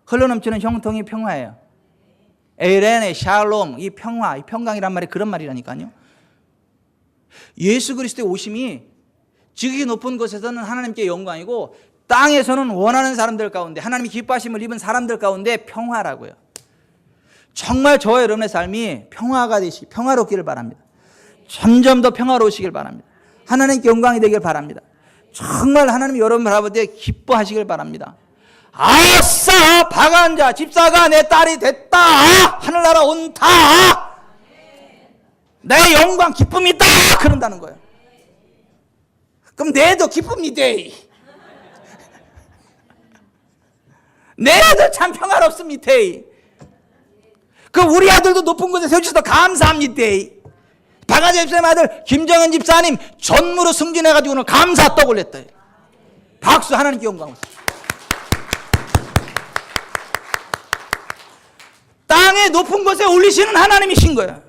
Speaker 1: 흘러넘치는 형통이 평화예요. 에이레네, 샬롬, 이 평화, 이 평강이란 말이 그런 말이라니까요. 예수 그리스도의 오심이 지극히 높은 곳에서는 하나님께 영광이고 땅에서는 원하는 사람들 가운데 하나님이 기뻐하심을 입은 사람들 가운데 평화라고요. 정말 저와 여러분의 삶이 평화롭기를 바랍니다. 점점 더 평화로우시길 바랍니다. 하나님께 영광이 되길 바랍니다. 정말 하나님이 여러분 바라볼 때 기뻐하시길 바랍니다. 아싸 박한자 집사가 내 딸이 됐다. 하늘나라 온다. 내 영광 기쁨이다. 그런다는 거예요. 그럼 내도 기쁨이다. 내도 참 평화롭습니다. 그 우리 아들도 높은 곳에 세우셔서 감사합니다. 박한자 집사님 아들 김정현 집사님 전무로 승진해가지고 오늘 감사 떡 올렸다. 박수. 하나님께 영광. 땅의 높은 곳에 올리시는 하나님이신 거예요.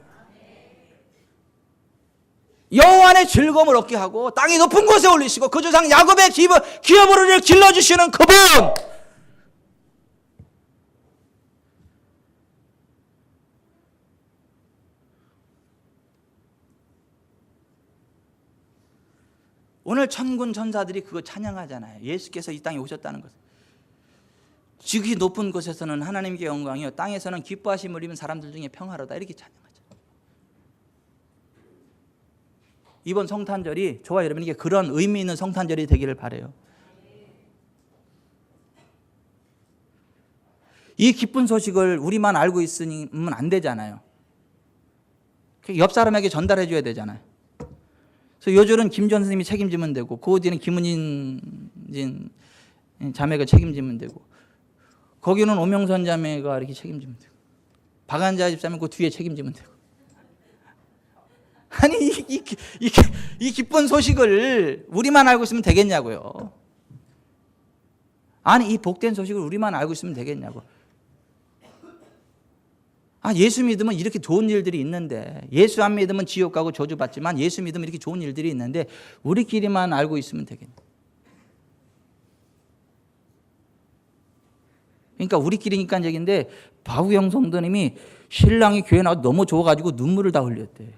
Speaker 1: 여호와 안에 즐거움을 얻게 하고 땅의 높은 곳에 올리시고 그 조상 야곱의 기업으로 길러주시는 그분. 오늘 천군 천사들이 그거 찬양하잖아요. 예수께서 이 땅에 오셨다는 것. 지극히 높은 곳에서는 하나님께 영광이요 땅에서는 기뻐하심을 입은 사람들 중에 평화로다. 이렇게 찬양하죠. 이번 성탄절이 저와 여러분에게 그런 의미 있는 성탄절이 되기를 바라요. 이 기쁜 소식을 우리만 알고 있으면 안 되잖아요. 옆 사람에게 전달해 줘야 되잖아요. 그래서 요절은 김 선생님이 책임지면 되고 그 뒤는 김은진 자매가 책임지면 되고 거기는 오명선 자매가 이렇게 책임지면 되고 박한자 집사님 그 뒤에 책임지면 되고. 아니 이 기쁜 소식을 우리만 알고 있으면 되겠냐고요. 아니 이 복된 소식을 우리만 알고 있으면 되겠냐고. 예수 믿으면 이렇게 좋은 일들이 있는데, 예수 안 믿으면 지옥 가고 저주받지만 예수 믿으면 이렇게 좋은 일들이 있는데 우리끼리만 알고 있으면 되겠네. 그러니까 우리끼리니까 얘기인데 바구영 성도님이 신랑이 교회 나와서 너무 좋아가지고 눈물을 다 흘렸대.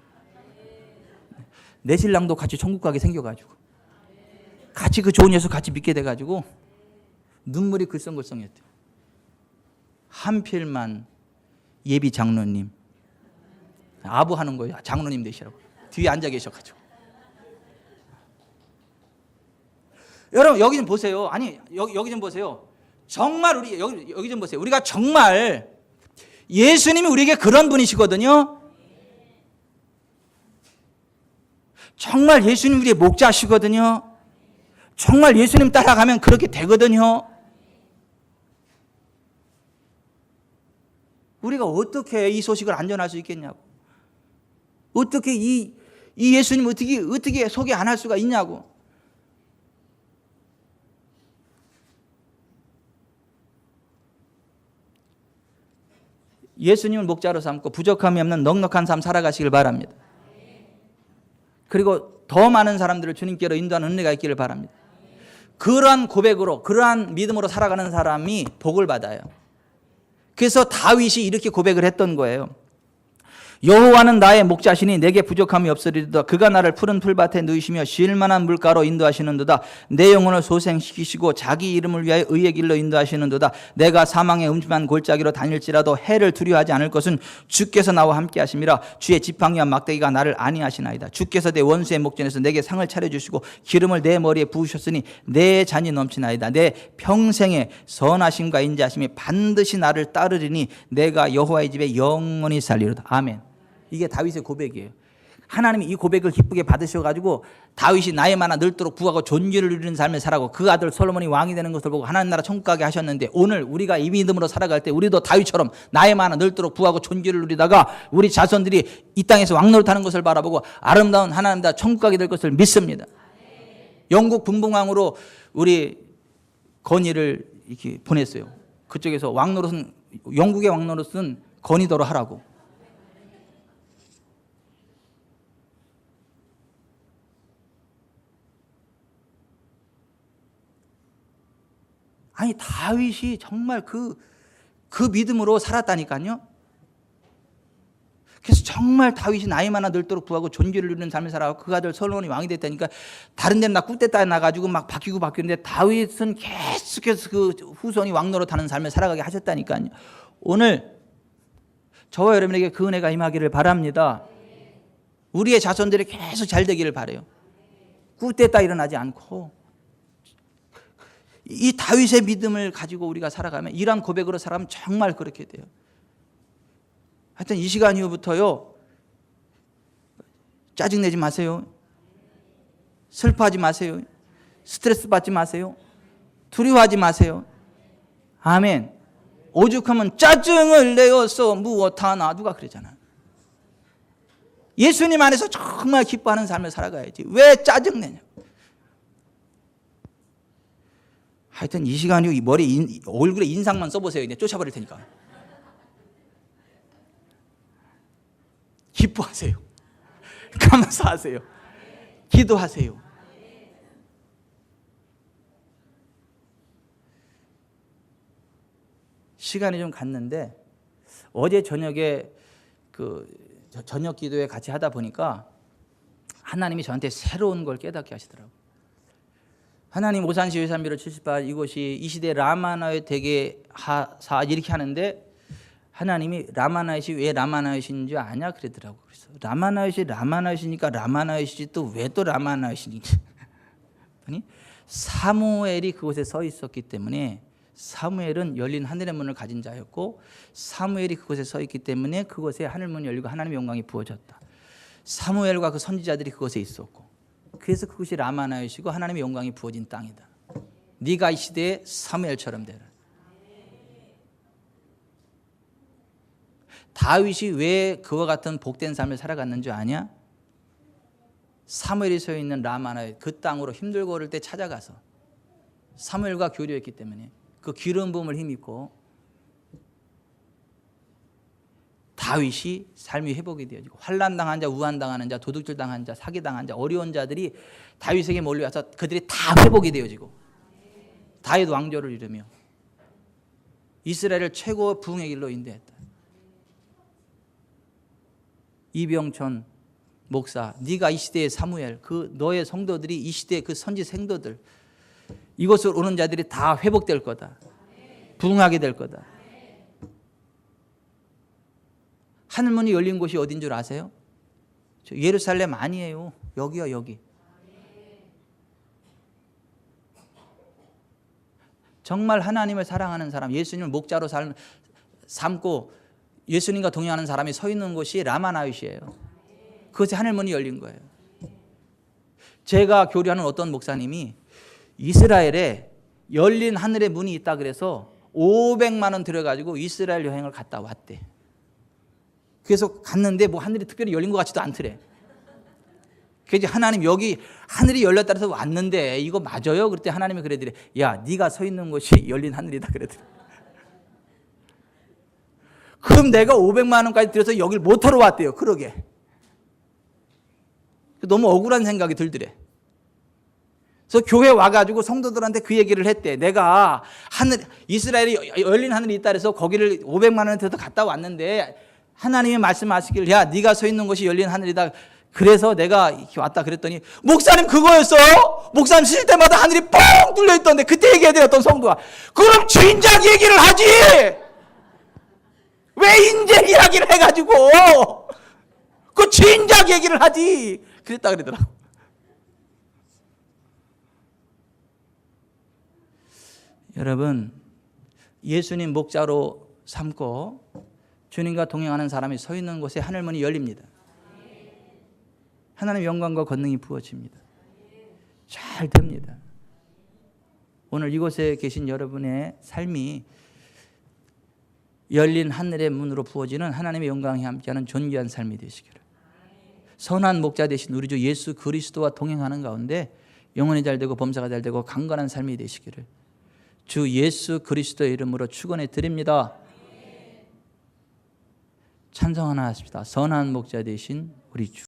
Speaker 1: 내 신랑도 같이 천국 가게 생겨가지고 같이 그 좋은 예수 같이 믿게 돼가지고 눈물이 글썽글썽했대. 한필만 예비 장로님 아부하는 거예요. 장로님 되시라고 뒤에 앉아 계셔가지고. 여러분 여기 좀 보세요. 아니 여기 좀 보세요. 정말 우리 여기 좀 보세요. 우리가 정말 예수님이 우리에게 그런 분이시거든요. 정말 예수님 우리의 목자시거든요. 정말 예수님 따라가면 그렇게 되거든요. 우리가 어떻게 이 소식을 안전할 수 있겠냐고. 어떻게 이 예수님 어떻게 소개 안 할 수가 있냐고. 예수님을 목자로 삼고 부족함이 없는 넉넉한 삶 살아가시길 바랍니다. 그리고 더 많은 사람들을 주님께로 인도하는 은혜가 있기를 바랍니다. 그러한 고백으로 그러한 믿음으로 살아가는 사람이 복을 받아요. 그래서 다윗이 이렇게 고백을 했던 거예요. 여호와는 나의 목자시니 내게 부족함이 없으리로다. 그가 나를 푸른 풀밭에 누이시며 쉴 만한 물가로 인도하시는도다. 내 영혼을 소생시키시고 자기 이름을 위하여 의의 길로 인도하시는도다. 내가 사망의 음침한 골짜기로 다닐지라도 해를 두려워하지 않을 것은 주께서 나와 함께 하심이라. 주의 지팡이와 막대기가 나를 안위하시나이다. 주께서 내 원수의 목전에서 내게 상을 차려주시고 기름을 내 머리에 부으셨으니 내 잔이 넘치나이다. 내 평생의 선하심과 인자하심이 반드시 나를 따르리니 내가 여호와의 집에 영원히 살리로다. 아멘. 이게 다윗의 고백이에요. 하나님이 이 고백을 기쁘게 받으셔가지고 다윗이 나이 많아 늙도록 부하고 존귀를 누리는 삶을 살아고 그 아들 솔로몬이 왕이 되는 것을 보고 하나님 나라 천국 가게 하셨는데, 오늘 우리가 이 믿음으로 살아갈 때 우리도 다윗처럼 나이 많아 늙도록 부하고 존귀를 누리다가 우리 자손들이 이 땅에서 왕노릇하는 것을 바라보고 아름다운 하나님 나라 천국 가게 될 것을 믿습니다. 영국 분봉왕으로 우리 건의를 이렇게 보냈어요. 그쪽에서 왕노릇은, 영국의 왕노릇은 건의도로 하라고. 아니 다윗이 정말 그 믿음으로 살았다니까요. 그래서 정말 다윗이 나이 많아 늙도록 부하고 존귀를 누리는 삶을 살아가고 그 아들 솔로몬이 왕이 됐다니까. 다른 데는 나 꿀때따에 나가지고 막 바뀌는데 다윗은 계속해서 그 후손이 왕 노릇하는 삶을 살아가게 하셨다니까요. 오늘 저와 여러분에게 그 은혜가 임하기를 바랍니다. 우리의 자손들이 계속 잘 되기를 바라요. 꿀때따 일어나지 않고 이 다윗의 믿음을 가지고 우리가 살아가면, 이러한 고백으로 살아가면 정말 그렇게 돼요. 하여튼 이 시간 이후부터요, 짜증내지 마세요. 슬퍼하지 마세요. 스트레스 받지 마세요. 두려워하지 마세요. 아멘. 오죽하면 짜증을 내어서 무엇하나, 누가 그러잖아. 예수님 안에서 정말 기뻐하는 삶을 살아가야지. 왜 짜증내냐. 하여튼 이 시간 이후 얼굴에 인상만 써보세요. 이제 쫓아버릴 테니까. 기뻐하세요. 감사하세요. 기도하세요. 시간이 좀 갔는데 어제 저녁에 저녁 기도회 같이 하다 보니까 하나님이 저한테 새로운 걸 깨닫게 하시더라고요. 하나님 오산시 외산비로 78 이곳이 이 시대 라마나의 대개 하사 이렇게 하는데, 하나님이 라마나잇이 왜 라마나잇인지 아냐 그러더라고. 그래서 라마나잇이니까 라마나잇이지 또 왜 또 라마나잇이니까. 사무엘이 그곳에 서 있었기 때문에, 사무엘은 열린 하늘의 문을 가진 자였고 사무엘이 그곳에 서 있기 때문에 그곳에 하늘 문이 열리고 하나님의 영광이 부어졌다. 사무엘과 그 선지자들이 그곳에 있었고, 그래서 그것이 라마나잇이고 하나님의 영광이 부어진 땅이다. 네가 이 시대에 사무엘처럼 되라. 다윗이 왜 그와 같은 복된 삶을 살아갔는지 아냐? 사무엘이 서 있는 라마나의 그 땅으로 힘들고 어릴 때 찾아가서 사무엘과 교류했기 때문에 그 기름 부음을 힘입고 다윗이 삶이 회복이 되어지고, 환난당한 자, 우한당하는 자, 도둑질당한 자, 사기당한 자, 어려운 자들이 다윗에게 몰려와서 그들이 다 회복이 되어지고 다윗 왕조를 이루며 이스라엘을 최고 부흥의 길로 인도했다. 이병천 목사, 네가 이 시대의 사무엘, 너의 성도들이 이 시대의 그 선지 생도들, 이곳으로 오는 자들이 다 회복될 거다. 부흥하게 될 거다. 하늘문이 열린 곳이 어딘 줄 아세요? 예루살렘 아니에요. 여기요, 여기. 정말 하나님을 사랑하는 사람, 예수님을 목자로 삼고 예수님과 동행하는 사람이 서 있는 곳이 라마나잇이에요. 그것이 하늘문이 열린 거예요. 제가 교류하는 어떤 목사님이 이스라엘에 열린 하늘의 문이 있다 그래서 500만 원 들여가지고 이스라엘 여행을 갔다 왔대. 그래서 갔는데 뭐 하늘이 특별히 열린 것 같지도 않더래. 그래서 하나님 여기 하늘이 열렸다 해서 왔는데 이거 맞아요? 그랬더니 하나님이 그러더래. 야, 네가 서 있는 곳이 열린 하늘이다 그러더래. 그럼 내가 500만 원까지 들여서 여길 못 하러 왔대요. 그러게. 너무 억울한 생각이 들더래. 그래서 교회 와가지고 성도들한테 그 얘기를 했대. 내가 이스라엘이 열린 하늘이 있다 그래서 거기를 500만 원에 들여서 갔다 왔는데 하나님이 말씀하시길, 야, 네가 서 있는 곳이 열린 하늘이다. 그래서 내가 이렇게 왔다 그랬더니, 목사님 그거였어요? 목사님 쉴 때마다 하늘이 뻥 뚫려 있던데 그때 얘기해야 돼. 어떤 성도가. 그럼 진작 얘기를 하지. 왜 인제 이야기를 해가지고 그 진작 얘기를 하지. 그랬다 그러더라고. 여러분, 예수님 목자로 삼고 주님과 동행하는 사람이 서 있는 곳에 하늘문이 열립니다. 하나님의 영광과 권능이 부어집니다. 잘 됩니다. 오늘 이곳에 계신 여러분의 삶이 열린 하늘의 문으로 부어지는 하나님의 영광이 함께하는 존귀한 삶이 되시기를. 선한 목자 되신 우리 주 예수 그리스도와 동행하는 가운데 영혼이 잘되고 범사가 잘되고 강건한 삶이 되시기를 주 예수 그리스도의 이름으로 축원해 드립니다. 찬송 하나 하십시다. 선한 목자 되신 우리 주.